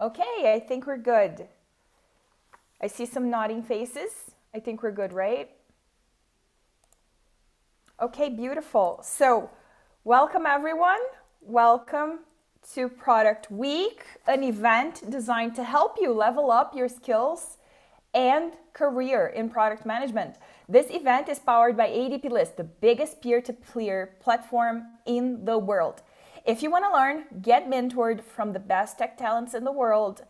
Okay, I think we're good. I see some nodding faces. I think we're good, right? Okay, beautiful. So, welcome everyone. Welcome to Product Week, an event designed to help you level up your skills and career in product management. This event is powered by ADPList, the biggest peer-to-peer platform in the world. If you want to learn, get mentored from the best tech talents in the world,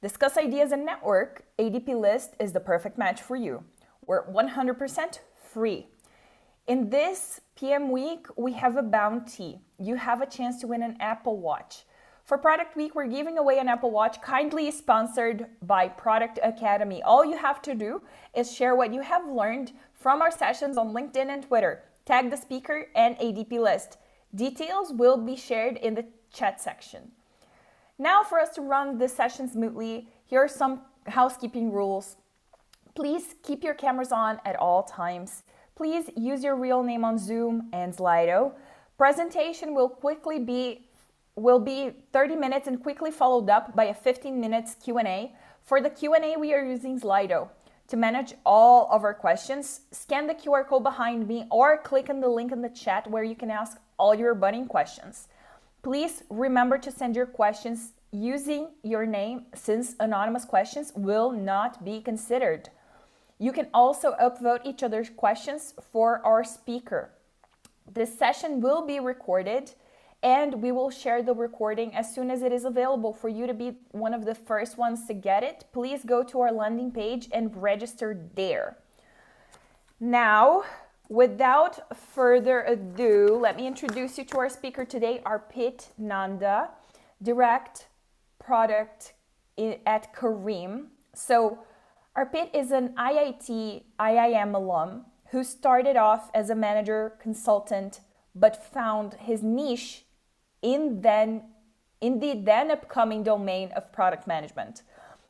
discuss ideas and network, ADPList is the perfect match for you. We're 100% free. In this PM week, we have a bounty. You have a chance to win an Apple Watch. For Product Week, we're giving away an Apple Watch, kindly sponsored by Product Academy. All you have to do is share what you have learned from our sessions on LinkedIn and Twitter. Tag the speaker and ADPList. Details will be shared in the chat section. Now, for us to run this session smoothly, here are some housekeeping rules. Please keep your cameras on at all times. Please use your real name on Zoom and Slido. Presentation will be 30 minutes and quickly followed up by a 15 minutes Q&A. For the Q&A, we are using Slido. To manage all of our questions, scan the QR code behind me or click on the link in the chat where you can ask all your burning questions. Please remember to send your questions using your name, since anonymous questions will not be considered. You can also upvote each other's questions for our speaker. This session will be recorded and we will share the recording as soon as it is available. For you to be one of the first ones to get it, please go to our landing page and register there. Now, without further ado, let me introduce you to our speaker today, Arpit Nanda, Direct Product at Careem. So, Arpit is an IIT-IIM alum who started off as a manager consultant but found his niche in the then upcoming domain of product management.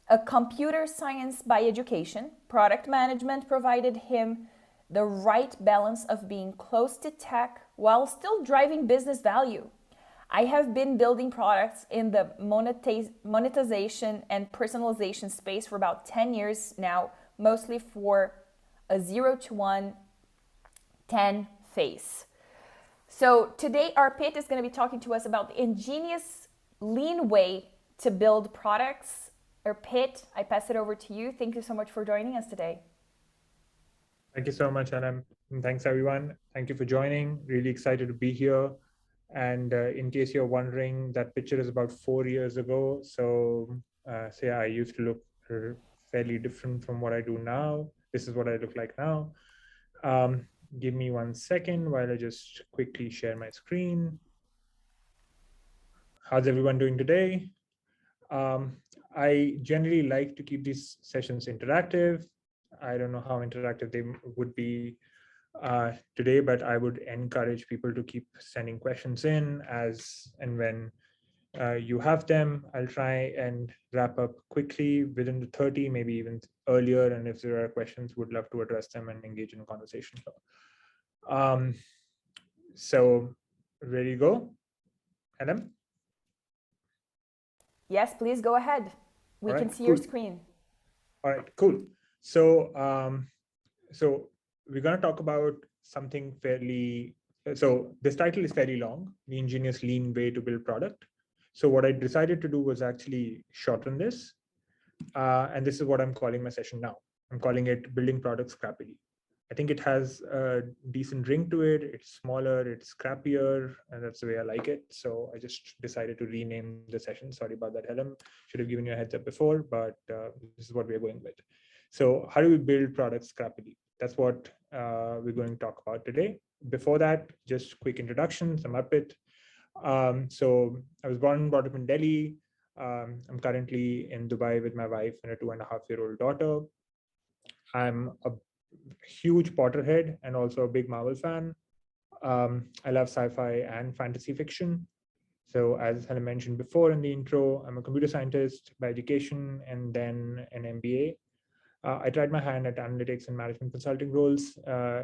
A computer science by education, product management provided him the right balance of being close to tech while still driving business value. I have been building products in the monetization and personalization space for about 10 years now, mostly for a 0 to 1, 10 phase. So today, Arpit is going to be talking to us about the ingenious, lean way to build products. Arpit, I pass it over to you. Thank you so much for joining us today. Thank you so much, Alum. And thanks, everyone. Thank you for joining. Really excited to be here. And in case you're wondering, that picture is about 4 years ago. So yeah, I used to look fairly different from what I do now. This is what I look like now. Give me 1 second while I just quickly share my screen. How's everyone doing today? I generally like to keep these sessions interactive. I don't know how interactive they would be today, but I would encourage people to keep sending questions in as and when you have them. I'll try and wrap up quickly within the 30, maybe even earlier. And if there are questions, would love to address them and engage in a conversation. So ready to go, Adam? Yes, please go ahead. We can see your screen. All right, cool. So, so we're going to talk about something fairly, so this title is fairly long, the ingenious lean way to build product. So what I decided to do was actually shorten this. And this is what I'm calling my session now. I'm calling it Building Products Scrappily. I think it has a decent ring to it. It's smaller, it's scrappier, and that's the way I like it. So I just decided to rename the session. Sorry about that, Helen. Should have given you a heads up before, but this is what we're going with. So how do we build products scrappily? That's what we're going to talk about today. Before that, just quick introduction, I'm Arpit. So I was born and brought up in Delhi. I'm currently in Dubai with my wife and a 2.5-year-old daughter. I'm a huge Potterhead and also a big Marvel fan. I love sci-fi and fantasy fiction. So as I mentioned before in the intro, I'm a computer scientist by education and then an MBA. I tried my hand at analytics and management consulting roles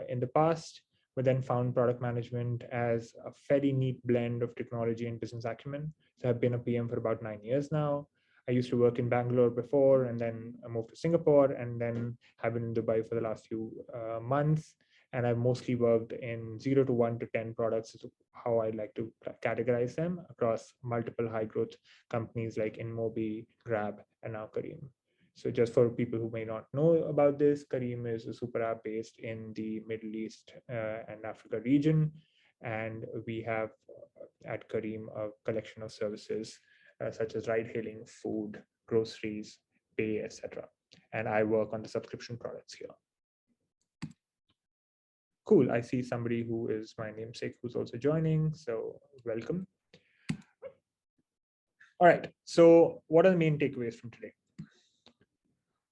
in the past, but then found product management as a fairly neat blend of technology and business acumen. So I've been a PM for about 9 years now. I used to work in Bangalore before, and then I moved to Singapore, and then have been in Dubai for the last few months. And I've mostly worked in 0 to 1 to 10 products, is how I like to categorize them across multiple high growth companies like InMobi, Grab, and now Careem. So just for people who may not know about this, Careem is a super app based in the Middle East and Africa region. And we have at Careem a collection of services such as ride hailing, food, groceries, pay, etc. And I work on the subscription products here. Cool. I see somebody who is my namesake who's also joining. So welcome. All right. So what are the main takeaways from today?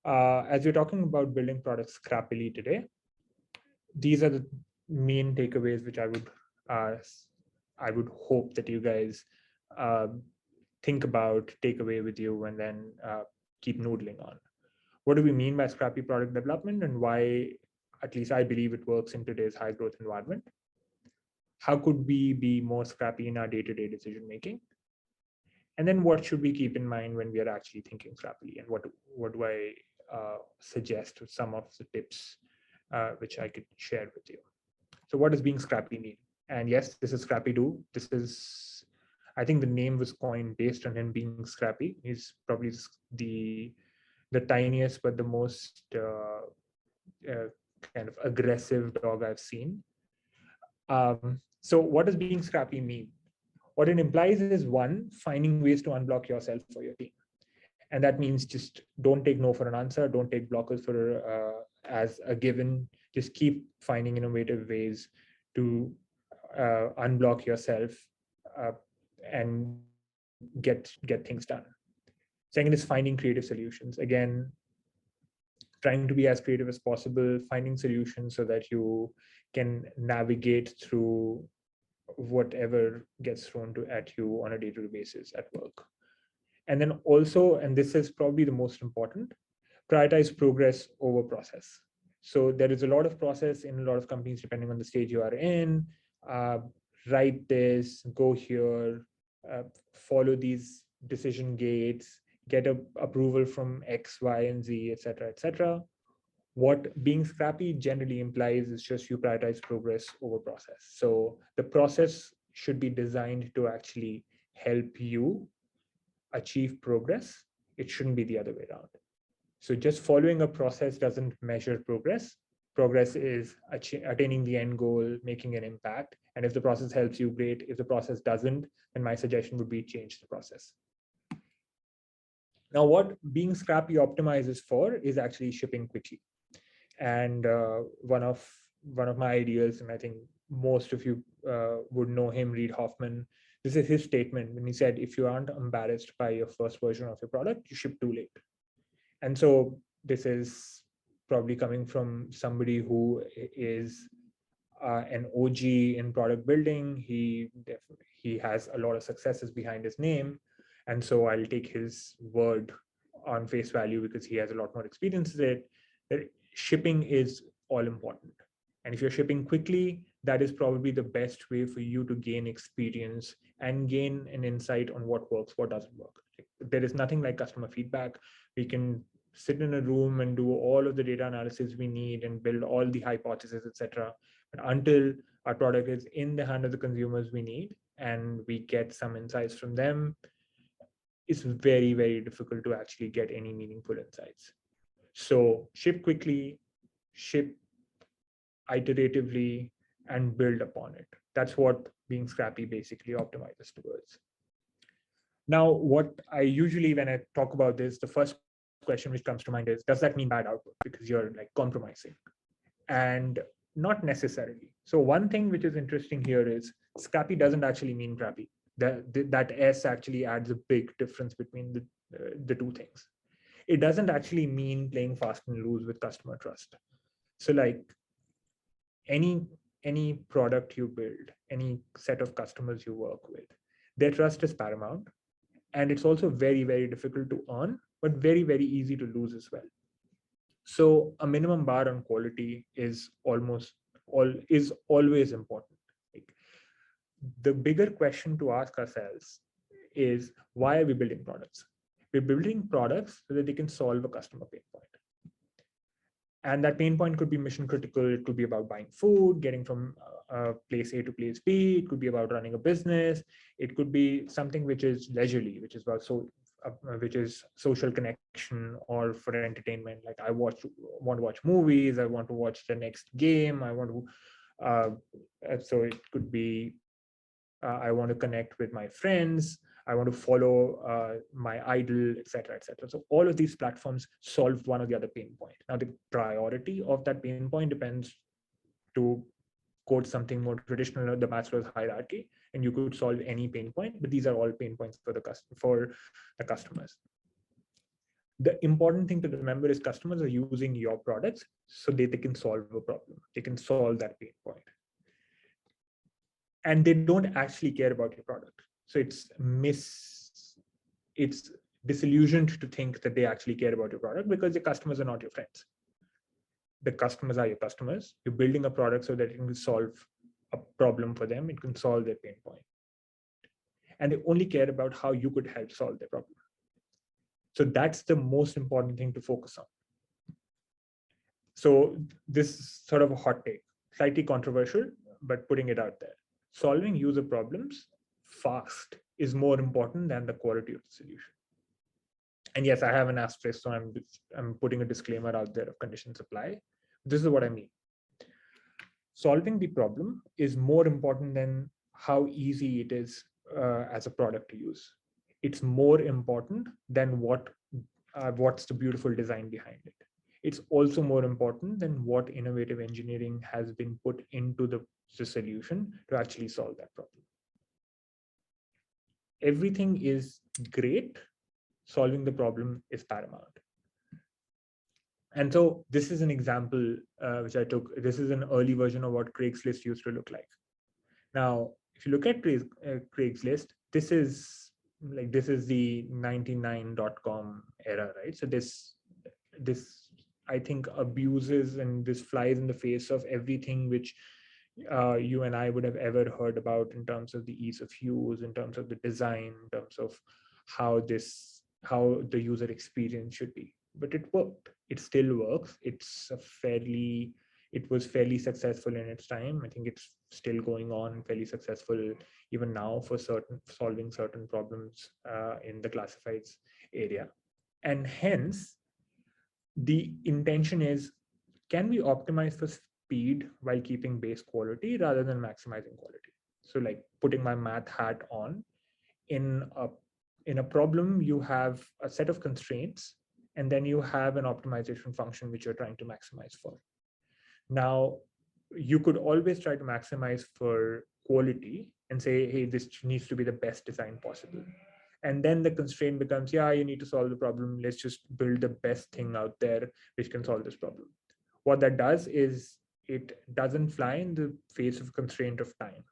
As we're talking about building products scrappily today, these are the main takeaways which I would hope that you guys think about, take away with you, and then keep noodling on. What do we mean by scrappy product development, and why, at least I believe, it works in today's high growth environment? How could we be more scrappy in our day-to-day decision making? And then what should we keep in mind when we are actually thinking scrappily? And what do I suggest with some of the tips which I could share with you? So what does being scrappy mean? And yes, this is Scrappy Do. This is, I think the name was coined based on him being scrappy. He's probably the tiniest but the most kind of aggressive dog I've seen. So what does being scrappy mean? What it implies is, one, finding ways to unblock yourself for your team. And that means just don't take no for an answer, don't take blockers for as a given. Just keep finding innovative ways to unblock yourself and get things done. Second is finding creative solutions. Again, trying to be as creative as possible, finding solutions so that you can navigate through whatever gets thrown at you on a day-to-day basis at work. And then also, and this is probably the most important, prioritize progress over process. So there is a lot of process in a lot of companies, depending on the stage you are in. Write this, go here, follow these decision gates, get approval from X, Y, and Z, et cetera, et cetera. What being scrappy generally implies is just you prioritize progress over process. So the process should be designed to actually help you achieve progress. It shouldn't be the other way around. So just following a process doesn't measure progress. Progress is attaining the end goal, making an impact. And if the process helps you, great. If the process doesn't, then my suggestion would be change the process. Now, what being scrappy optimizes for is actually shipping quickly. And one of my ideas, and I think most of you would know him, Reid Hoffman. This is his statement when he said, if you aren't embarrassed by your first version of your product, you ship too late. And so this is probably coming from somebody who is an OG in product building. He has a lot of successes behind his name. And so I'll take his word on face value because he has a lot more experience with it, that shipping is all important. And if you're shipping quickly, that is probably the best way for you to gain experience and gain an insight on what works, what doesn't work. There is nothing like customer feedback. We can sit in a room and do all of the data analysis we need and build all the hypotheses, etc. But until our product is in the hand of the consumers we need and we get some insights from them, it's very, very difficult to actually get any meaningful insights. So ship quickly, ship iteratively, and build upon it. That's what being scrappy basically optimizes towards. Now, what I usually, when I talk about this, the first question which comes to mind is, does that mean bad output? Because you're like compromising. And not necessarily. So one thing which is interesting here is scrappy doesn't actually mean crappy. That S actually adds a big difference between the two things. It doesn't actually mean playing fast and loose with customer trust. So like any product you build, any set of customers you work with, their trust is paramount. And it's also very, very difficult to earn, but very, very easy to lose as well. So a minimum bar on quality is always important. Like, the bigger question to ask ourselves is, why are we building products? We're building products so that they can solve a customer pain point. And that pain point could be mission critical. It could be about buying food, getting from place A to place B. It could be about running a business. It could be something which is leisurely, which is about which is social connection or for entertainment. Like I want to watch movies. I want to watch the next game. I want to. So it could be I want to connect with my friends. I want to follow my idol, etc., etc. So all of these platforms solve one or the other pain point. Now, the priority of that pain point depends, to quote something more traditional, the Maslow's hierarchy, and you could solve any pain point, but these are all pain points for the customers. The important thing to remember is customers are using your products so they can solve a problem. They can solve that pain point. And they don't actually care about your product. So it's disillusioned to think that they actually care about your product, because your customers are not your friends. The customers are your customers. You're building a product so that it can solve a problem for them. It can solve their pain point. And they only care about how you could help solve their problem. So that's the most important thing to focus on. So this is sort of a hot take, slightly controversial, but putting it out there. Solving user problems fast is more important than the quality of the solution. And yes, I have an asterisk, so I'm putting a disclaimer out there of conditions apply. This is what I mean. Solving the problem is more important than how easy it is as a product to use. It's more important than what's the beautiful design behind it. It's also more important than what innovative engineering has been put into the solution to actually solve that problem. Everything is great. Solving the problem is paramount. And so this is an example which I took. This is an early version of what Craigslist used to look like. Now, if you look at Craigslist, this is the 99.com era, right? So this I think abuses and this flies in the face of everything which you and I would have ever heard about in terms of the ease of use, in terms of the design, in terms of how the user experience should be. But it worked. It still works. It was fairly successful in its time. I think it's still going on, fairly successful even now for solving certain problems in the classifieds area. And hence, the intention is, can we optimize for speed while keeping base quality rather than maximizing quality? So like putting my math hat on, in a problem, you have a set of constraints, and then you have an optimization function which you're trying to maximize for. Now, you could always try to maximize for quality and say, hey, this needs to be the best design possible. And then the constraint becomes, yeah, you need to solve the problem. Let's just build the best thing out there which can solve this problem. What that does is it doesn't fly in the face of constraint of time.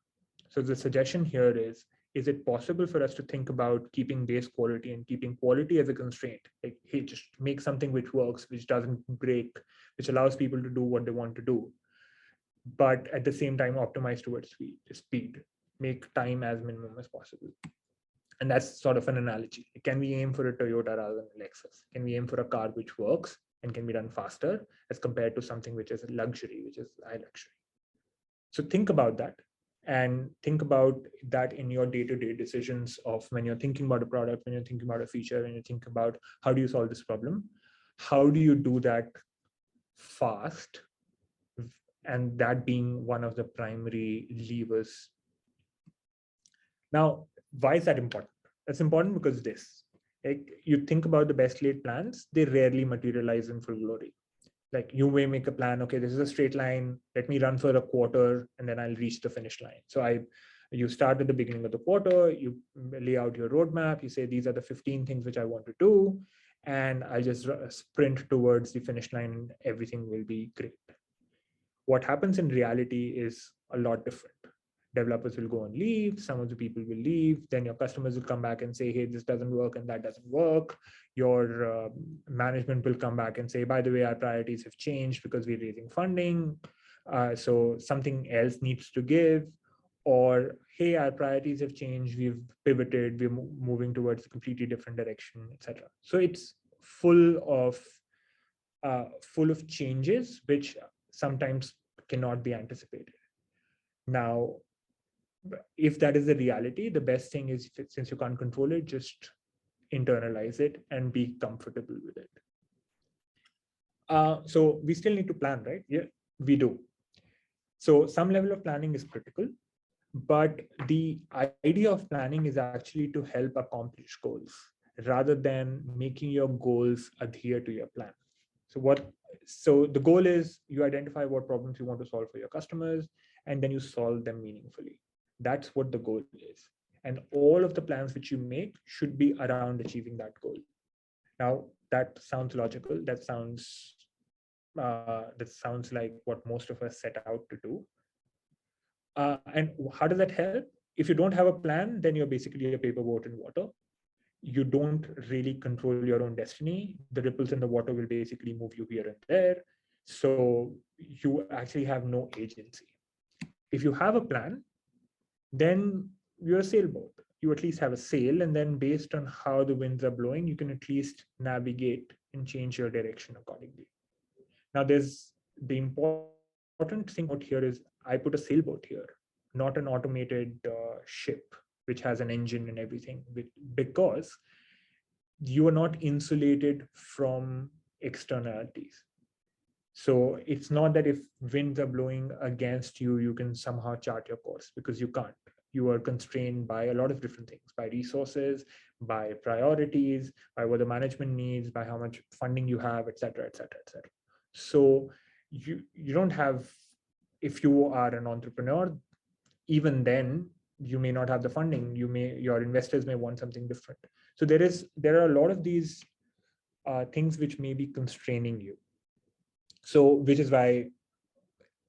So the suggestion here is it possible for us to think about keeping base quality and keeping quality as a constraint? Like, hey, just make something which works, which doesn't break, which allows people to do what they want to do, but at the same time optimize towards speed, make time as minimum as possible. And that's sort of an analogy. Can we aim for a Toyota rather than a Lexus? Can we aim for a car which works and can be done faster as compared to something which is a luxury, which is high luxury? So think about that, and think about that in your day-to-day decisions of when you're thinking about a product, when you're thinking about a feature, when you think about how do you solve this problem, how do you do that fast, and that being one of the primary levers. Now, why is that important? That's important because like, you think about the best laid plans, they rarely materialize in full glory. Like, you may make a plan, okay, this is a straight line, let me run for a quarter and then I'll reach the finish line. So you start at the beginning of the quarter, you lay out your roadmap, you say, these are the 15 things which I want to do, and I'll just sprint towards the finish line and everything will be great. What happens in reality is a lot different. Developers will go on leave, some of the people will leave, then your customers will come back and say, hey, this doesn't work and that doesn't work. Your management will come back and say, by the way, our priorities have changed because we're raising funding. So something else needs to give. or, hey, our priorities have changed, we've pivoted, we're moving towards a completely different direction, etc. So it's full of changes which sometimes cannot be anticipated. Now, if that is the reality, the best thing is, since you can't control it, just internalize it and be comfortable with it. So we still need to plan, right? Yeah, we do. So some level of planning is critical, but the idea of planning is actually to help accomplish goals rather than making your goals adhere to your plan. So the goal is you identify what problems you want to solve for your customers, and then you solve them meaningfully. That's what the goal is. And all of the plans which you make should be around achieving that goal. Now, that sounds logical. That sounds like what most of us set out to do. And how does that help? If you don't have a plan, then you're basically a paper boat in water. You don't really control your own destiny. The ripples in the water will basically move you here and there. So you actually have no agency. If you have a plan, then you're a sailboat. You at least have a sail, and then based on how the winds are blowing, you can at least navigate and change your direction accordingly. Now, there's the important thing out here is I put a sailboat here, not an automated ship, which has an engine and everything, because you are not insulated from externalities. So it's not that if winds are blowing against you, you can somehow chart your course, because you can't. You are constrained by a lot of different things, by resources, by priorities, by what the management needs, by how much funding you have, et cetera, et cetera, et cetera. So you don't have, if you are an entrepreneur, even then you may not have the funding. Your investors may want something different. So there are a lot of these things which may be constraining you. So which is why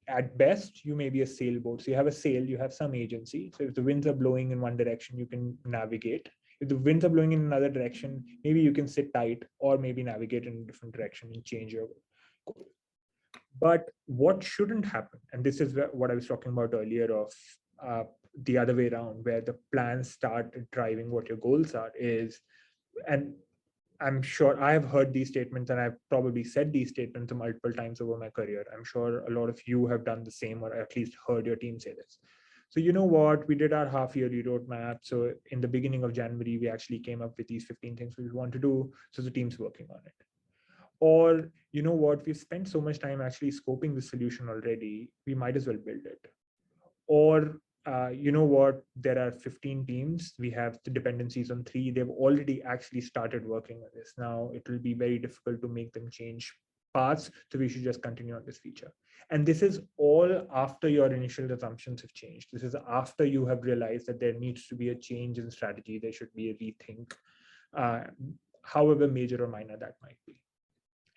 at best you may be a sailboat. So you have a sail, you have some agency. So if the winds are blowing in one direction, you can navigate. If the winds are blowing in another direction, maybe you can sit tight, or maybe navigate in a different direction and change your goal. But what shouldn't happen, and this is what I was talking about earlier of the other way around, where the plans start driving what your goals are, is, and I'm sure I've heard these statements, and I've probably said these statements multiple times over my career. I'm sure a lot of you have done the same, or at least heard your team say this. So you know what, we did our half-yearly roadmap. So in the beginning of January, we actually came up with these 15 things we want to do. So the team's working on it. Or, you know what, we've spent so much time actually scoping the solution already, we might as well build it. Or, you know what, there are 15 teams, we have the dependencies on 3, they've already actually started working on this. Now it will be very difficult to make them change paths, so we should just continue on this feature. And this is all after your initial assumptions have changed. This is after you have realized that there needs to be a change in strategy, there should be a rethink, however major or minor that might be.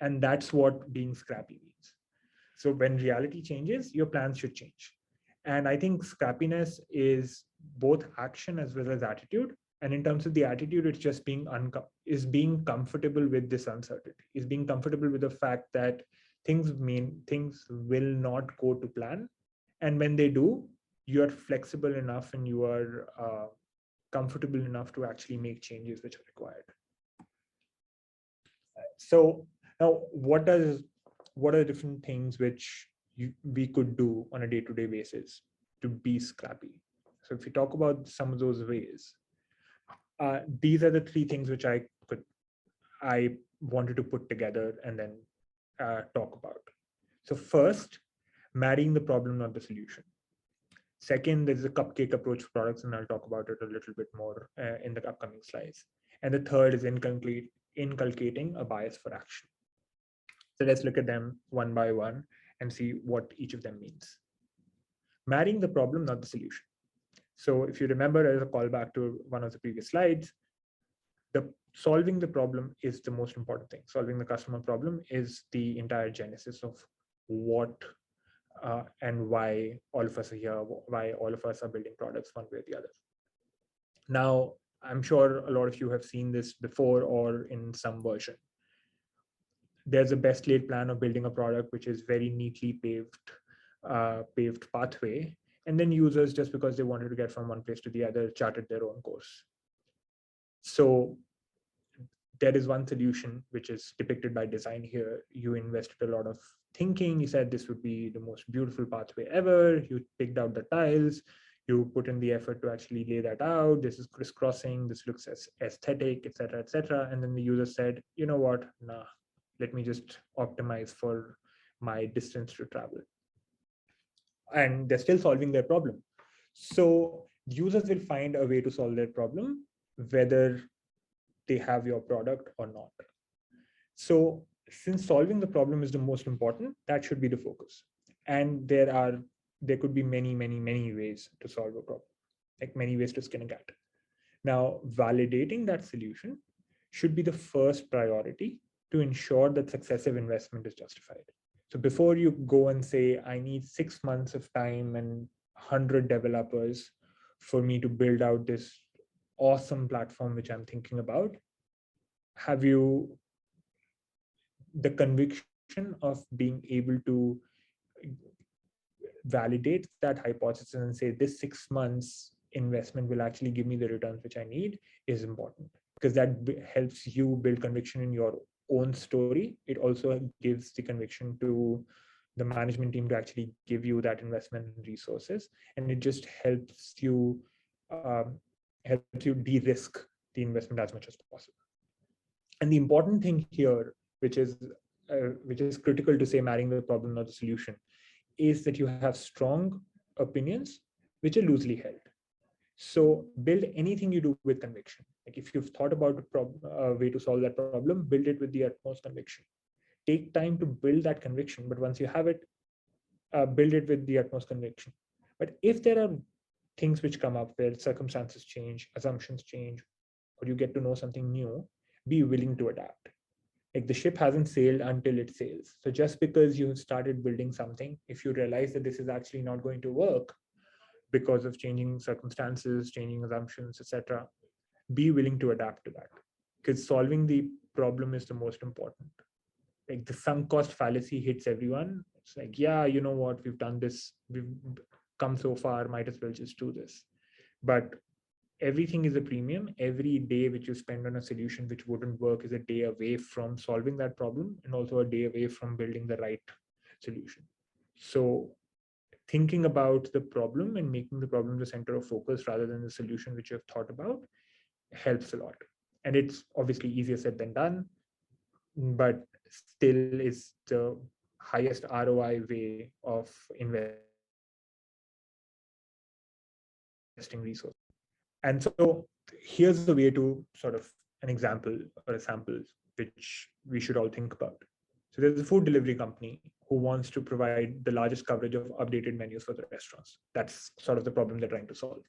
And that's what being scrappy means. So when reality changes, your plans should change. And I think scrappiness is both action as well as attitude. And in terms of the attitude, it's just being comfortable with this uncertainty, is being comfortable with the fact that things will not go to plan. And when they do, you are flexible enough and you are comfortable enough to actually make changes which are required. So now, what are the different things which we could do on a day-to-day basis to be scrappy? So if we talk about some of those ways, these are the 3 things which I wanted to put together and then talk about. So first, marrying the problem, not the solution. Second, there's a cupcake approach for products, and I'll talk about it a little bit more in the upcoming slides. And the third is inculcating a bias for action. So let's look at them one by one and see what each of them means. Marrying the problem, not the solution. So if you remember, as a callback to one of the previous slides, solving the problem is the most important thing. Solving the customer problem is the entire genesis of what and why all of us are here, why all of us are building products one way or the other. Now, I'm sure a lot of you have seen this before or in some version. There's a best laid plan of building a product which is very neatly paved pathway, And then users, just because they wanted to get from one place to the other, charted their own course. So there is one solution which is depicted by design here. You invested a lot of thinking. You said this would be the most beautiful pathway ever. You picked out the tiles. You put in the effort to actually lay that out. This is crisscrossing. This looks as aesthetic, etc., etc. And then the user said, you know what? Nah, let me just optimize for my distance to travel. And they're still solving their problem. So users will find a way to solve their problem, whether they have your product or not. So since solving the problem is the most important, that should be the focus. And there could be many, many, many ways to solve a problem, like many ways to skin a cat. Now, validating that solution should be the first priority to ensure that successive investment is justified. So before you go and say, I need 6 months of time and 100 developers for me to build out this awesome platform which I'm thinking about, have you the conviction of being able to validate that hypothesis and say this 6 months investment will actually give me the returns which I need is important, because that helps you build conviction in your own story. It also gives the conviction to the management team to actually give you that investment in resources, and it just helps you de-risk the investment as much as possible. And the important thing here, which is critical to say marrying the problem, not the solution, is that you have strong opinions which are loosely held. So build anything you do with conviction. Like if you've thought about a way to solve that problem, build it with the utmost conviction. Take time to build that conviction, but once you have it, build it with the utmost conviction. But if there are things which come up where circumstances change, assumptions change, or you get to know something new, be willing to adapt. Like the ship hasn't sailed until it sails. So just because you started building something, if you realize that this is actually not going to work because of changing circumstances, changing assumptions, etc., be willing to adapt to that, because solving the problem is the most important. Like the sunk cost fallacy hits everyone. It's like, yeah, you know what, we've done this, we've come so far, might as well just do this. But everything is a premium. Every day which you spend on a solution which wouldn't work is a day away from solving that problem, and also a day away from building the right solution. So thinking about the problem and making the problem the center of focus rather than the solution which you have thought about helps a lot. And it's obviously easier said than done, but still is the highest ROI way of investing resources. And so here's the way to sort of an example or a sample which we should all think about. So there's a food delivery company who wants to provide the largest coverage of updated menus for the restaurants. That's sort of the problem they're trying to solve.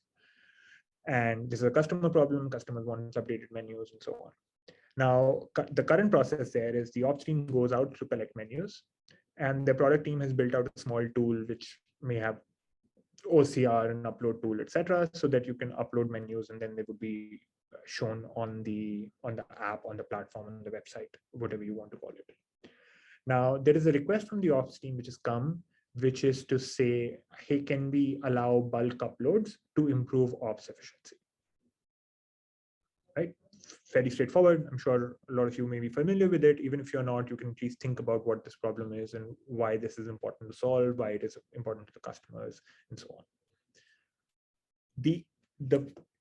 And this is a customer problem. Customers want updated menus and so on. Now, the current process there is the ops team goes out to collect menus, and the product team has built out a small tool which may have OCR and upload tool, etc., so that you can upload menus and then they would be shown on the app, on the platform, on the website, whatever you want to call it. Now, there is a request from the ops team which has come, which is to say, hey, can we allow bulk uploads to improve ops efficiency? Right? Fairly straightforward. I'm sure a lot of you may be familiar with it. Even if you're not, you can please think about what this problem is and why this is important to solve, why it is important to the customers, and so on. The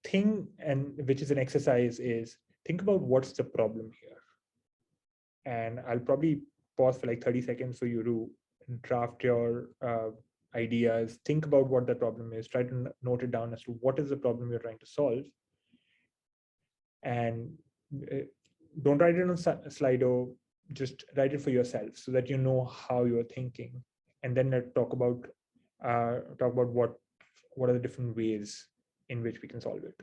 thing, and which is an exercise, is think about what's the problem here. And I'll probably pause for like 30 seconds for you to draft your ideas, think about what the problem is, try to note it down as to what is the problem you're trying to solve. And don't write it on Slido, just write it for yourself so that you know how you're thinking. And then talk about what are the different ways in which we can solve it.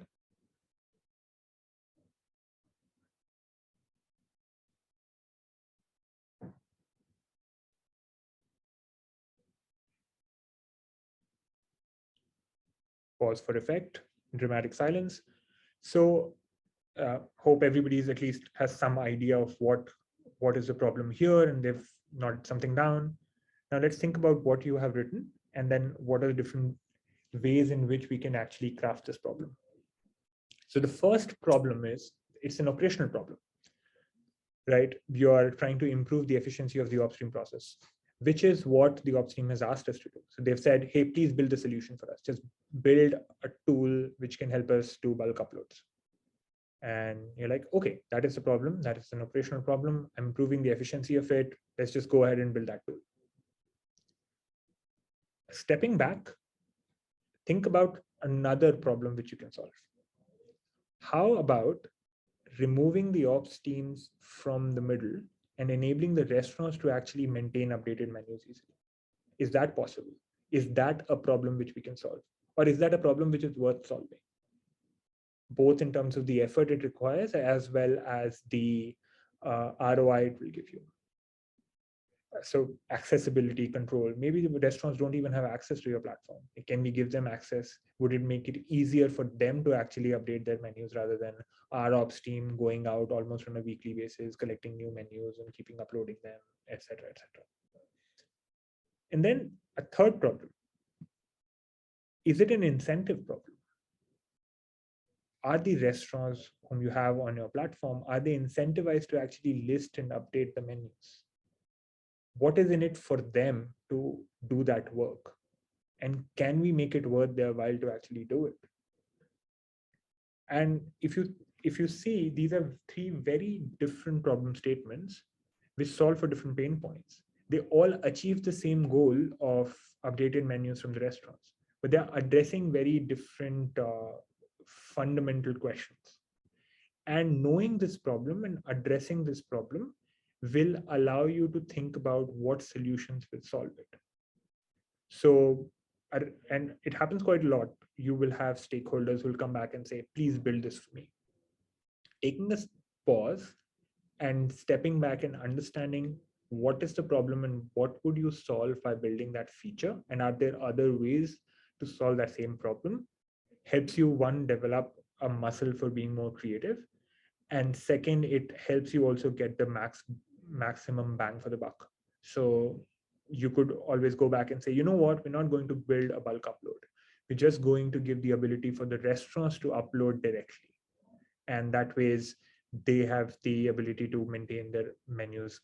Pause for effect, dramatic silence. So hope everybody's at least has some idea of what is the problem here, and they've noted something down. Now let's think about what you have written, and then what are the different ways in which we can actually craft this problem. So the first problem is, it's an operational problem, right? You are trying to improve the efficiency of the upstream process, which is what the upstream has asked us to do. So they've said, hey, please build a solution for us. Just build a tool which can help us do bulk uploads. And you're like, okay, that is the problem. That is an operational problem. I'm improving the efficiency of it. Let's just go ahead and build that tool. Stepping back, think about another problem which you can solve. How about removing the ops teams from the middle and enabling the restaurants to actually maintain updated menus easily? Is that possible? Is that a problem which we can solve? Or is that a problem which is worth solving? Both in terms of the effort it requires as well as the ROI it will give you. So accessibility control, maybe the restaurants don't even have access to your platform. Can we give them access? Would it make it easier for them to actually update their menus rather than our ops team going out almost on a weekly basis, collecting new menus and keeping uploading them, etc., etc. And then a third problem, is it an incentive problem? Are the restaurants whom you have on your platform, are they incentivized to actually list and update the menus? What is in it for them to do that work? And can we make it worth their while to actually do it? And if you see, these are three very different problem statements which solve for different pain points. They all achieve the same goal of updated menus from the restaurants, but they're addressing very different fundamental questions. And knowing this problem and addressing this problem will allow you to think about what solutions will solve it. So, and it happens quite a lot. You will have stakeholders who will come back and say, please build this for me. Taking a pause and stepping back and understanding what is the problem and what would you solve by building that feature, and are there other ways to solve that same problem, helps you, one, develop a muscle for being more creative, and second, it helps you also get the maximum bang for the buck. So you could always go back and say, you know what, we're not going to build a bulk upload. We're just going to give the ability for the restaurants to upload directly. And that ways they have the ability to maintain their menus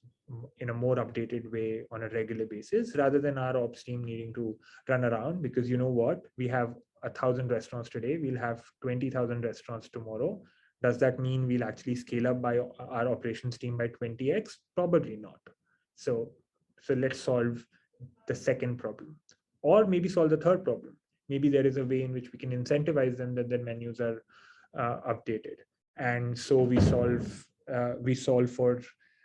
in a more updated way on a regular basis, rather than our ops team needing to run around, because you know what, we have 1,000 restaurants today, we'll have 20,000 restaurants tomorrow. Does that mean we'll actually scale up by our operations team by 20x? Probably not. So let's solve the second problem, or maybe solve the third problem. Maybe there is a way in which we can incentivize them that their menus are updated. And so we solve for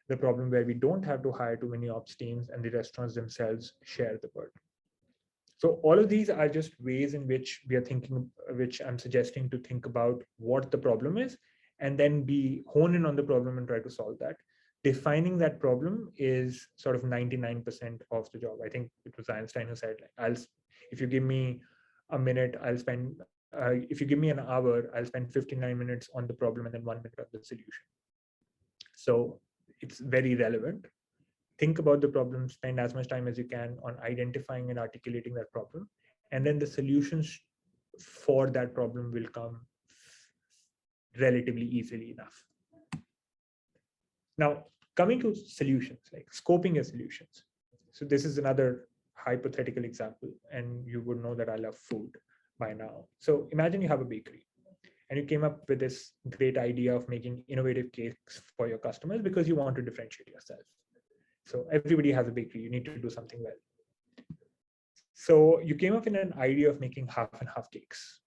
the problem where we don't have to hire too many ops teams and the restaurants themselves share the burden. So all of these are just ways in which we are thinking, which I'm suggesting to think about what the problem is, and then hone in on the problem and try to solve that. Defining that problem is sort of 99% of the job. I think it was Einstein who said, like, if you give me a minute, I'll spend, if you give me an hour, I'll spend 59 minutes on the problem and then 1 minute on the solution. So it's very relevant. Think about the problem, spend as much time as you can on identifying and articulating that problem. And then the solutions for that problem will come relatively easily enough. Now, coming to solutions, like scoping your solutions. So this is another hypothetical example, and you would know that I love food by now. So imagine you have a bakery and you came up with this great idea of making innovative cakes for your customers because you want to differentiate yourself. So everybody has a bakery, you need to do something well. So you came up with an idea of making half and half cakes.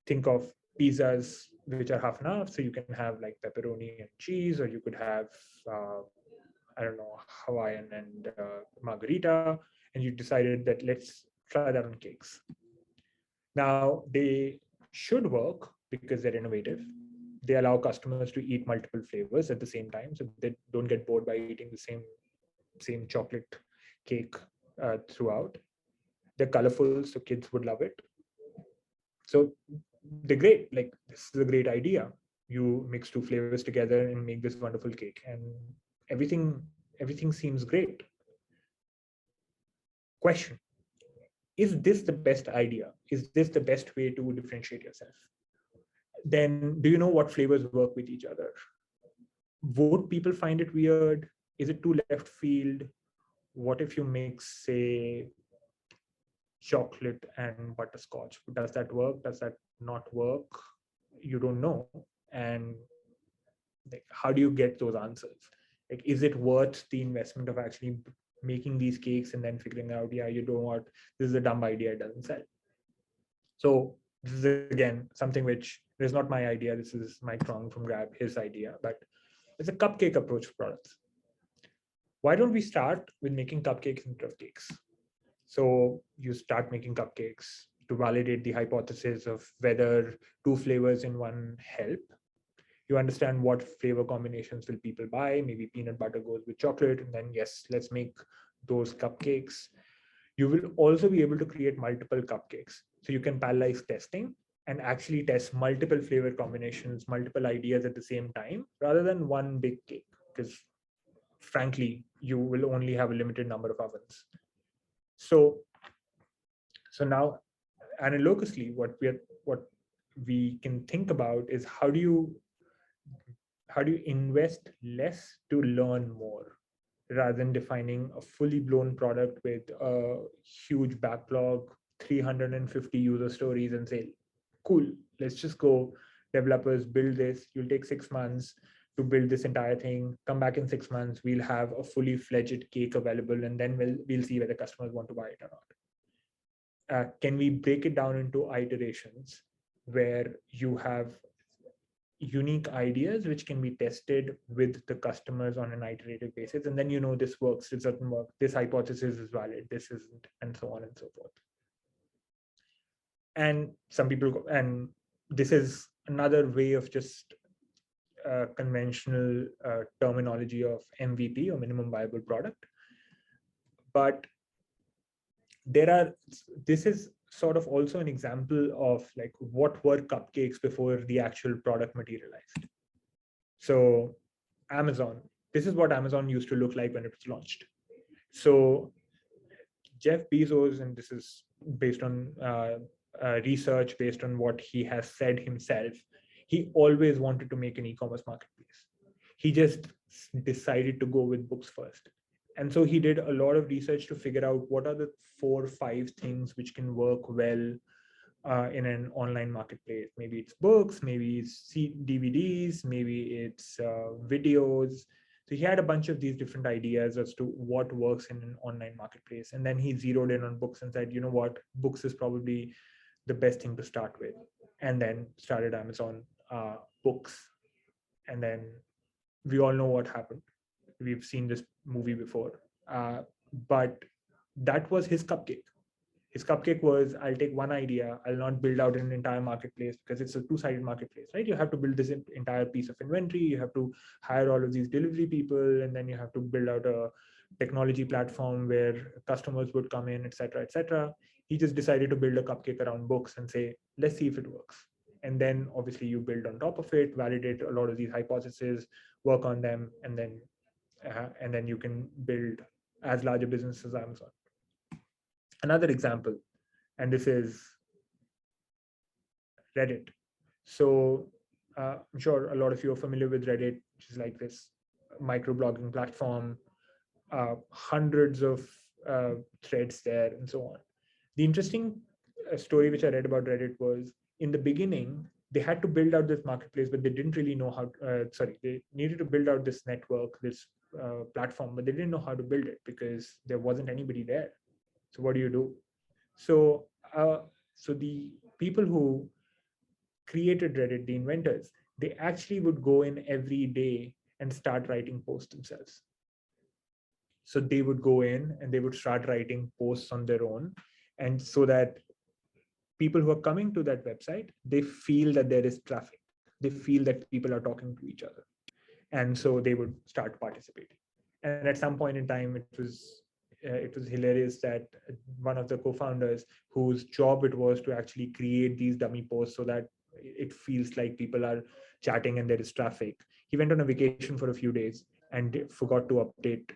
Think of pizzas which are half and half. So you can have like pepperoni and cheese, or you could have, I don't know, Hawaiian and margarita. And you decided that let's try that on cakes. Now they should work because they're innovative. They allow customers to eat multiple flavors at the same time, so they don't get bored by eating the same chocolate cake throughout. They're colorful, so kids would love it. So they're great. Like, this is a great idea. You mix two flavors together and make this wonderful cake, and everything seems great. Question: is this the best idea? Is this the best way to differentiate yourself? Then do you know what flavors work with each other? Would people find it weird? Is it too left field? What if you mix, say, chocolate and butterscotch? Does that work? Does that not work? You don't know. And like, how do you get those answers? Like, is it worth the investment of actually making these cakes and then figuring out, yeah, you don't want, this is a dumb idea, it doesn't sell. So this is again something which is not my idea. This is Mike Trong from Grab, his idea, but it's a cupcake approach for products. Why don't we start with making cupcakes instead of cakes? So you start making cupcakes to validate the hypothesis of whether two flavors in one help. You understand what flavor combinations will people buy. Maybe peanut butter goes with chocolate, and then yes, let's make those cupcakes. You will also be able to create multiple cupcakes. So you can parallelize testing and actually test multiple flavor combinations, multiple ideas at the same time, rather than one big cake, because frankly, you will only have a limited number of ovens. So now analogously, what we can think about is how do you invest less to learn more, rather than defining a fully blown product with a huge backlog, 350 user stories, and say, cool, let's just go, developers, build this. You'll take 6 months to build this entire thing. Come back in 6 months, we'll have a fully fledged cake available, and then we'll see whether customers want to buy it or not. Can we break it down into iterations where you have unique ideas which can be tested with the customers on an iterative basis, and then this works, it doesn't work, this hypothesis is valid, this isn't, and so on and so forth. And some people, and this is another way of just conventional terminology of MVP, or minimum viable product. But this is sort of also an example of like what were cupcakes before the actual product materialized. So Amazon, this is what Amazon used to look like when it was launched. So Jeff Bezos, and this is based on research, based on what he has said himself, he always wanted to make an e-commerce marketplace. He just decided to go with books first. And so he did a lot of research to figure out what are the 4 or 5 things which can work well in an online marketplace. Maybe it's books, maybe it's DVDs, maybe it's videos. So he had a bunch of these different ideas as to what works in an online marketplace. And then he zeroed in on books and said, you know what, books is probably the best thing to start with. And then started Amazon Books. And then we all know what happened. We've seen this movie before. But that was his cupcake. His cupcake was, I'll take one idea, I'll not build out an entire marketplace, because it's a two-sided marketplace, right? You have to build this entire piece of inventory, you have to hire all of these delivery people, and then you have to build out a technology platform where customers would come in, et cetera, et cetera. He just decided to build a cupcake around books and say, let's see if it works. And then obviously you build on top of it, validate a lot of these hypotheses, work on them, and then you can build as large a business as Amazon. Another example, and this is Reddit. So I'm sure a lot of you are familiar with Reddit, which is like this microblogging platform, hundreds of threads there, and so on. The interesting story which I read about Reddit was, in the beginning, they had to build out this marketplace, but they didn't really know how, they needed to build out this network, this platform, but they didn't know how to build it because there wasn't anybody there. So what do you do? So the people who created Reddit, the inventors, they actually would go in every day and start writing posts themselves. So they would go in and they would start writing posts on their own. And so that people who are coming to that website, they feel that there is traffic. They feel that people are talking to each other. And so they would start participating. And at some point in time, it was hilarious that one of the co-founders, whose job it was to actually create these dummy posts so that it feels like people are chatting and there is traffic, he went on a vacation for a few days and forgot to update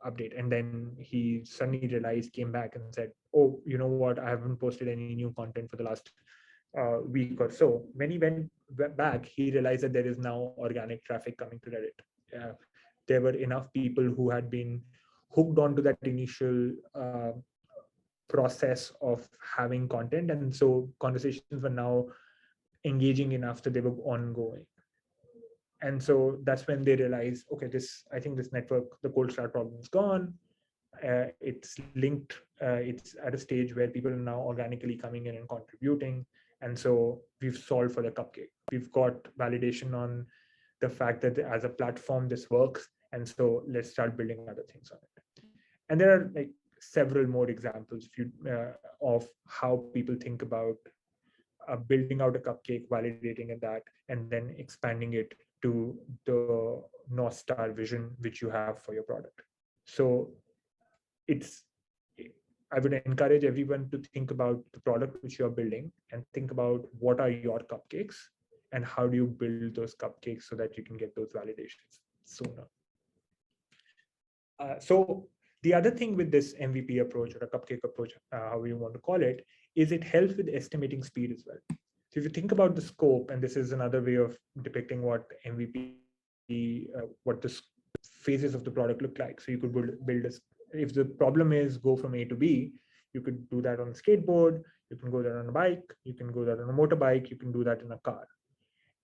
update. And then he suddenly realized, came back and said, oh, you know what, I haven't posted any new content for the last week or so. When he went back, he realized that there is now organic traffic coming to Reddit. There were enough people who had been hooked onto that initial process of having content, and so conversations were now engaging enough that they were ongoing. And so that's when they realized, okay, I think this network, the cold start problem is gone. It's linked, it's at a stage where people are now organically coming in and contributing. And so we've solved for the cupcake. We've got validation on the fact that as a platform, this works. And so let's start building other things on it. And there are like several more examples of how people think about building out a cupcake, validating that, and then expanding it to the North Star vision which you have for your product. So I would encourage everyone to think about the product which you're building and think about what are your cupcakes and how do you build those cupcakes so that you can get those validations sooner. So the other thing with this MVP approach or a cupcake approach, however you want to call it, is it helps with estimating speed as well. So if you think about the scope, and this is another way of depicting what MVP, what the phases of the product look like. So you could build if the problem is go from A to B, you could do that on a skateboard, you can go there on a bike, you can go there on a motorbike, you can do that in a car.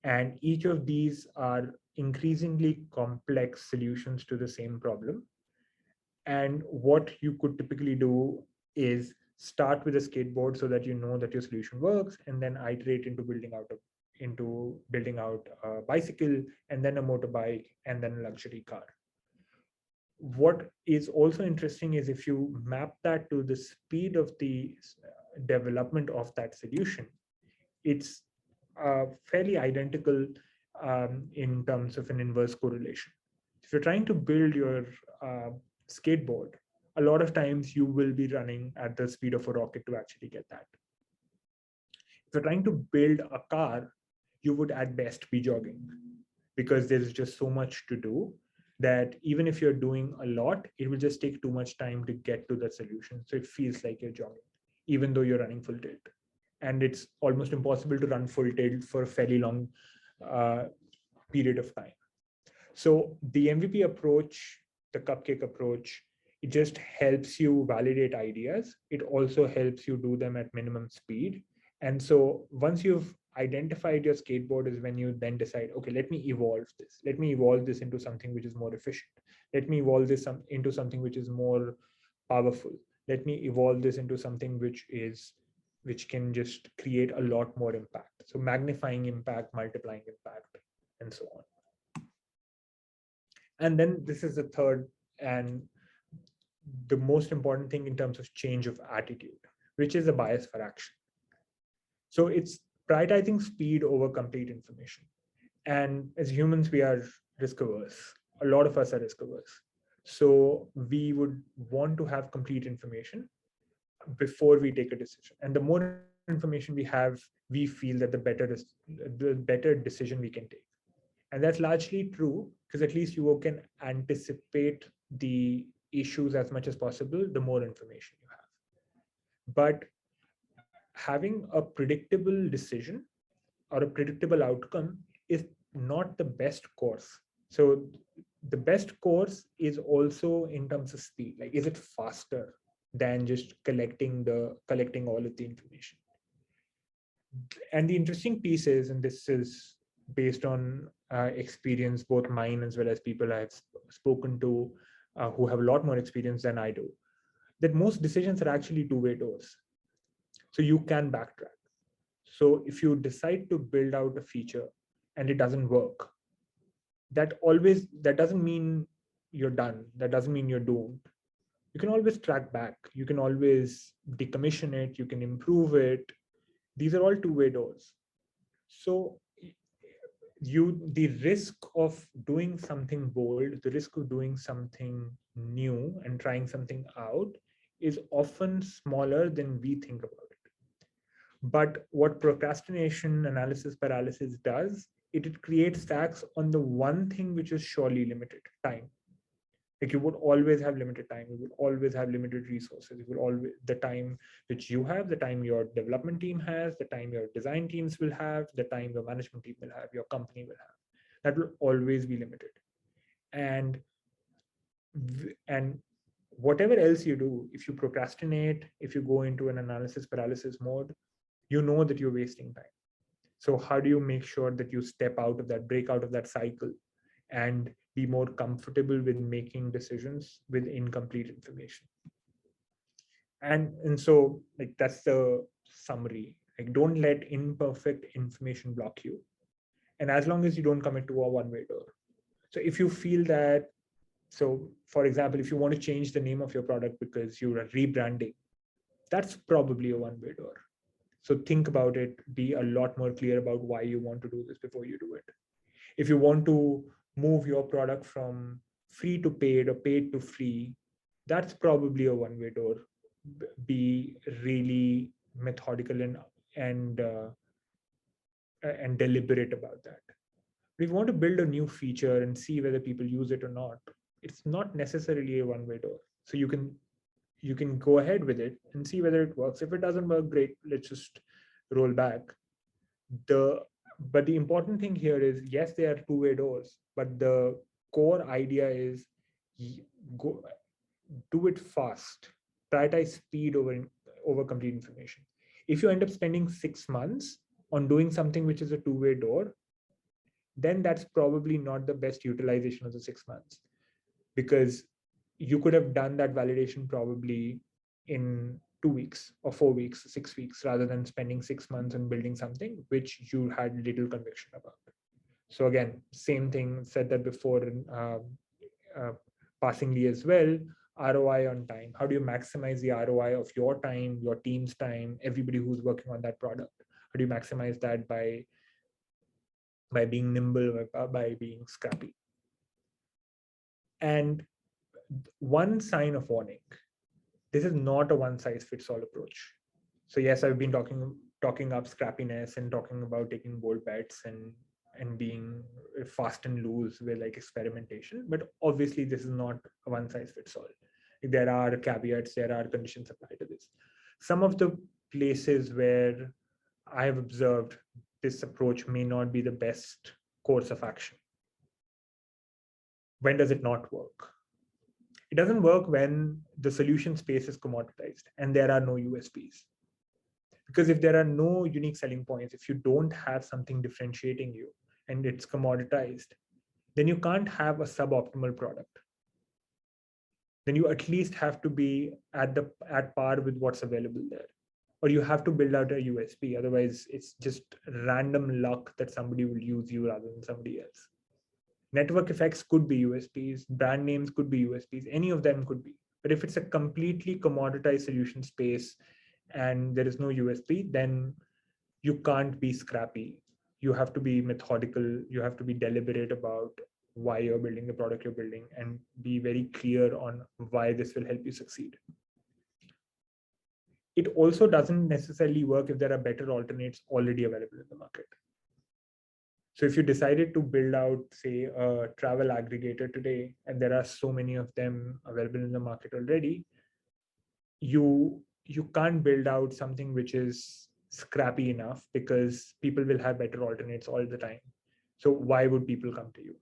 And each of these are increasingly complex solutions to the same problem. And what you could typically do is start with a skateboard so that you know that your solution works, and then iterate into building out a bicycle, and then a motorbike, and then a luxury car. What is also interesting is if you map that to the speed of the development of that solution, it's fairly identical in terms of an inverse correlation. If you're trying to build your skateboard, a lot of times you will be running at the speed of a rocket to actually get that. If you're trying to build a car, you would at best be jogging, because there's just so much to do that even if you're doing a lot, it will just take too much time to get to the solution. So it feels like you're jogging, even though you're running full tilt. And it's almost impossible to run full tilt for a fairly long period of time. So the MVP approach, the cupcake approach, it just helps you validate ideas. It also helps you do them at minimum speed. And so once you've identified your skateboard is when you then decide, okay, let me evolve this. Let me evolve this into something which is more efficient. Let me evolve this into something which is more powerful. Let me evolve this into something which can just create a lot more impact. So magnifying impact, multiplying impact, and so on. And then this is the third and the most important thing in terms of change of attitude, which is a bias for action. So it's prioritizing speed over complete information. And as humans, we are risk averse. A lot of us are risk averse. So we would want to have complete information before we take a decision. And the more information we have, we feel that the better decision we can take. And that's largely true because at least you can anticipate the issues as much as possible, the more information you have. But having a predictable decision or a predictable outcome is not the best course. So the best course is also in terms of speed. Like, is it faster than just collecting all of the information? And the interesting piece is, and this is based on experience, both mine as well as people I've spoken to who have a lot more experience than I do, that most decisions are actually two-way doors. So you can backtrack. So if you decide to build out a feature and it doesn't work, that doesn't mean you're done. That doesn't mean you're doomed. You can always track back. You can always decommission it. You can improve it. These are all two-way doors. So the risk of doing something bold, the risk of doing something new and trying something out is often smaller than we think about it. But what procrastination, analysis paralysis does, it creates stacks on the one thing which is surely limited, time. Like you would always have limited time, you would always have limited resources, you will always, the time which you have, the time your development team has, the time your design teams will have, the time your management team will have, your company will have, that will always be limited. And whatever else you do, if you procrastinate, if you go into an analysis paralysis mode, you know that you're wasting time. So how do you make sure that you step out of that, break out of that cycle, and be more comfortable with making decisions with incomplete information? And so like that's the summary. Like don't let imperfect information block you. And as long as you don't commit to a one-way door. So if you feel that, so for example, if you want to change the name of your product because you're rebranding, that's probably a one-way door. So think about it, be a lot more clear about why you want to do this before you do it. If you want to move your product from free to paid or paid to free, that's probably a one-way door. Be really methodical and deliberate about that. But if you want to build a new feature and see whether people use it or not, it's not necessarily a one-way door. So you can go ahead with it and see whether it works. If it doesn't work, great, let's just roll back. But the important thing here is, yes, there are two-way doors, but the core idea is go do it fast. Prioritize speed over complete information. If you end up spending 6 months on doing something which is a two-way door, then that's probably not the best utilization of the 6 months, because you could have done that validation probably in 2 weeks or 4 weeks, 6 weeks, rather than spending 6 months on building something which you had little conviction about. So again, same thing, said that before passingly as well. ROI on time. How do you maximize the ROI of your time, your team's time, everybody who's working on that product? How do you maximize that by being nimble, by being scrappy? And one sign of warning: this is not a one-size-fits-all approach. So yes, I've been talking up scrappiness and talking about taking bold bets and being fast and loose with like experimentation. But obviously, this is not a one-size-fits-all. There are caveats, there are conditions applied to this. Some of the places where I have observed this approach may not be the best course of action. When does it not work? It doesn't work when the solution space is commoditized and there are no USPs. Because if there are no unique selling points, if you don't have something differentiating you and it's commoditized, then you can't have a suboptimal product. Then you at least have to be at par with what's available there. Or you have to build out a USP. Otherwise, it's just random luck that somebody will use you rather than somebody else. Network effects could be USPs, brand names could be USPs, any of them could be. But if it's a completely commoditized solution space and there is no USP, then you can't be scrappy. You have to be methodical. You have to be deliberate about why you're building the product you're building and be very clear on why this will help you succeed. It also doesn't necessarily work if there are better alternates already available in the market. So if you decided to build out, say, a travel aggregator today, and there are so many of them available in the market already, you can't build out something which is scrappy enough, because people will have better alternates all the time. So why would people come to you?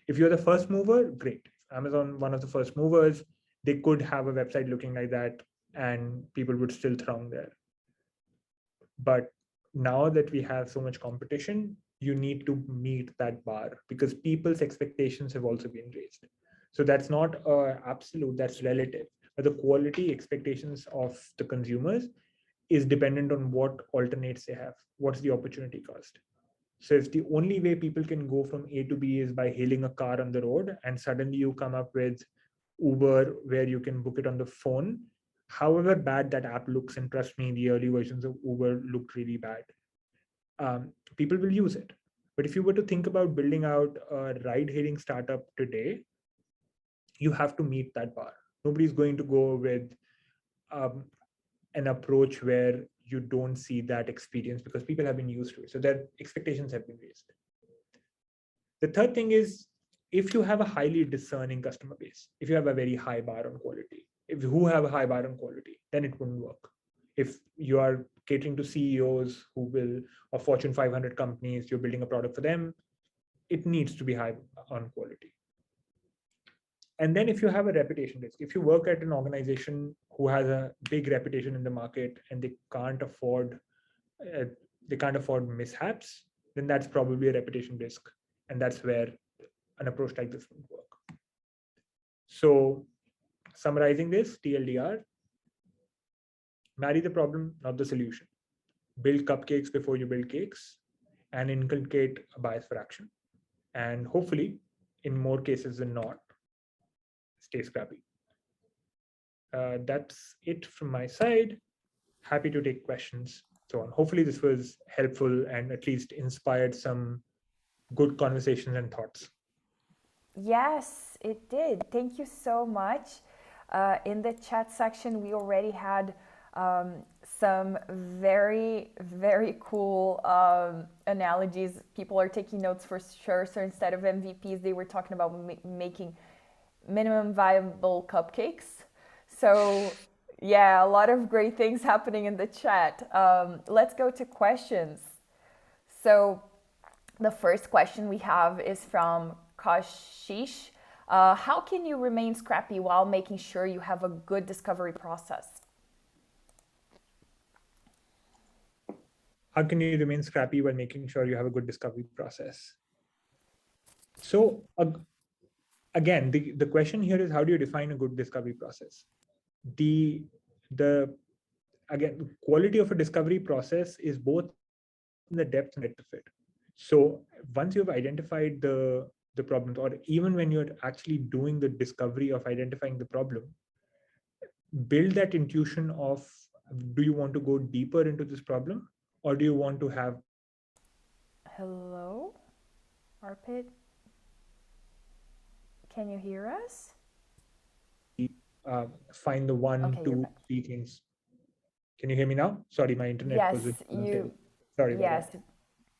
If you're the first mover, great. Amazon, one of the first movers, they could have a website looking like that and people would still throng there. But now that we have so much competition, you need to meet that bar, because people's expectations have also been raised. So that's not absolute, that's relative. But the quality expectations of the consumers is dependent on what alternates they have. What's the opportunity cost? So if the only way people can go from A to B is by hailing a car on the road, and suddenly you come up with Uber where you can book it on the phone, however bad that app looks, and trust me, the early versions of Uber looked really bad, people will use it. But if you were to think about building out a ride-hailing startup today, you have to meet that bar. Nobody's going to go with an approach where you don't see that experience, because people have been used to it. So their expectations have been raised. The third thing is, if you have a highly discerning customer base, if you have a very high bar on quality, who have a high bar on quality, then it wouldn't work. If you are catering to CEOs who will, of Fortune 500 companies, you're building a product for them, it needs to be high on quality. And then if you have a reputation risk, if you work at an organization who has a big reputation in the market and they can't afford mishaps, then that's probably a reputation risk. And that's where an approach like this would work. So summarizing this, TLDR, marry the problem, not the solution. Build cupcakes before you build cakes, and inculcate a bias for action. And hopefully, in more cases than not, stay scrappy. That's it from my side. Happy to take questions, so on. Hopefully this was helpful and at least inspired some good conversations and thoughts. Yes, it did. Thank you so much. In the chat section, we already had some very, very cool analogies. People are taking notes for sure. So instead of MVPs, they were talking about making minimum viable cupcakes. So yeah, a lot of great things happening in the chat. Let's go to questions. So the first question we have is from Kashish. How can you remain scrappy while making sure you have a good discovery process? How can you remain scrappy while making sure you have a good discovery process? So again, the question here is, how do you define a good discovery process? The quality of a discovery process is both in the depth and breadth of it. So once you've identified the problems, or even when you're actually doing the discovery of identifying the problem, build that intuition of, do you want to go deeper into this problem, or do you want to have... Hello, Arpit? Can you hear us? Find the one, Okay, 2, 3 things. Can you hear me now? Sorry, my internet was... Sorry about that.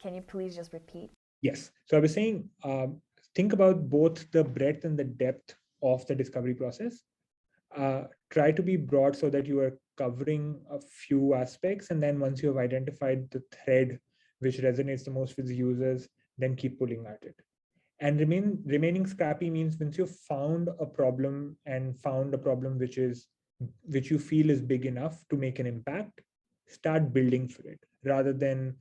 Can you please just repeat? Yes. So I was saying, think about both the breadth and the depth of the discovery process. Try to be broad so that you are covering a few aspects. And then once you have identified the thread which resonates the most with the users, then keep pulling at it. And remaining scrappy means once you've found a problem and found a problem which you feel is big enough to make an impact, start building for it rather than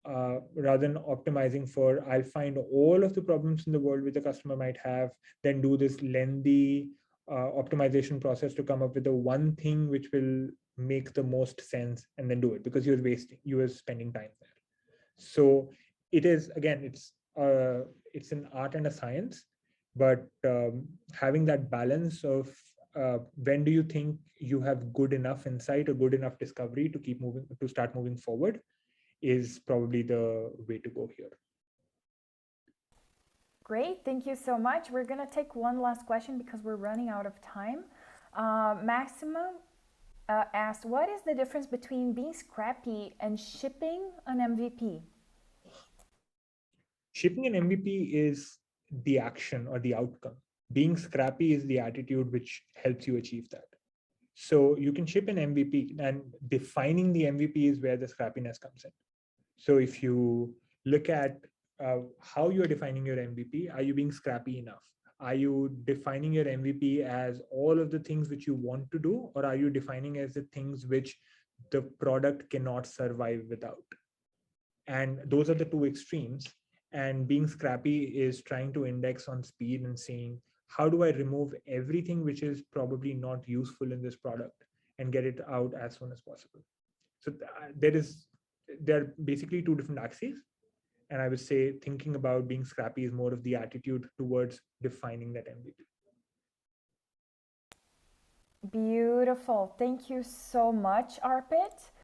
optimizing for, I'll find all of the problems in the world which the customer might have, then do this lengthy optimization process to come up with the one thing which will make the most sense, and then do it, because you were spending time there. So it is, again, it's an art and a science, but having that balance of when do you think you have good enough insight or good enough discovery to start moving forward is probably the way to go here. Great, thank you so much. We're gonna take one last question because we're running out of time. Maximum asked, what is the difference between being scrappy and shipping an MVP? Shipping an MVP is the action or the outcome. Being scrappy is the attitude which helps you achieve that. So you can ship an MVP, and defining the MVP is where the scrappiness comes in. So if you look at how you're defining your MVP, are you being scrappy enough? Are you defining your MVP as all of the things which you want to do, or are you defining as the things which the product cannot survive without? And those are the two extremes. And being scrappy is trying to index on speed and saying, how do I remove everything which is probably not useful in this product and get it out as soon as possible? So there are basically two different axes. And I would say thinking about being scrappy is more of the attitude towards defining that MVP. Beautiful. Thank you so much, Arpit.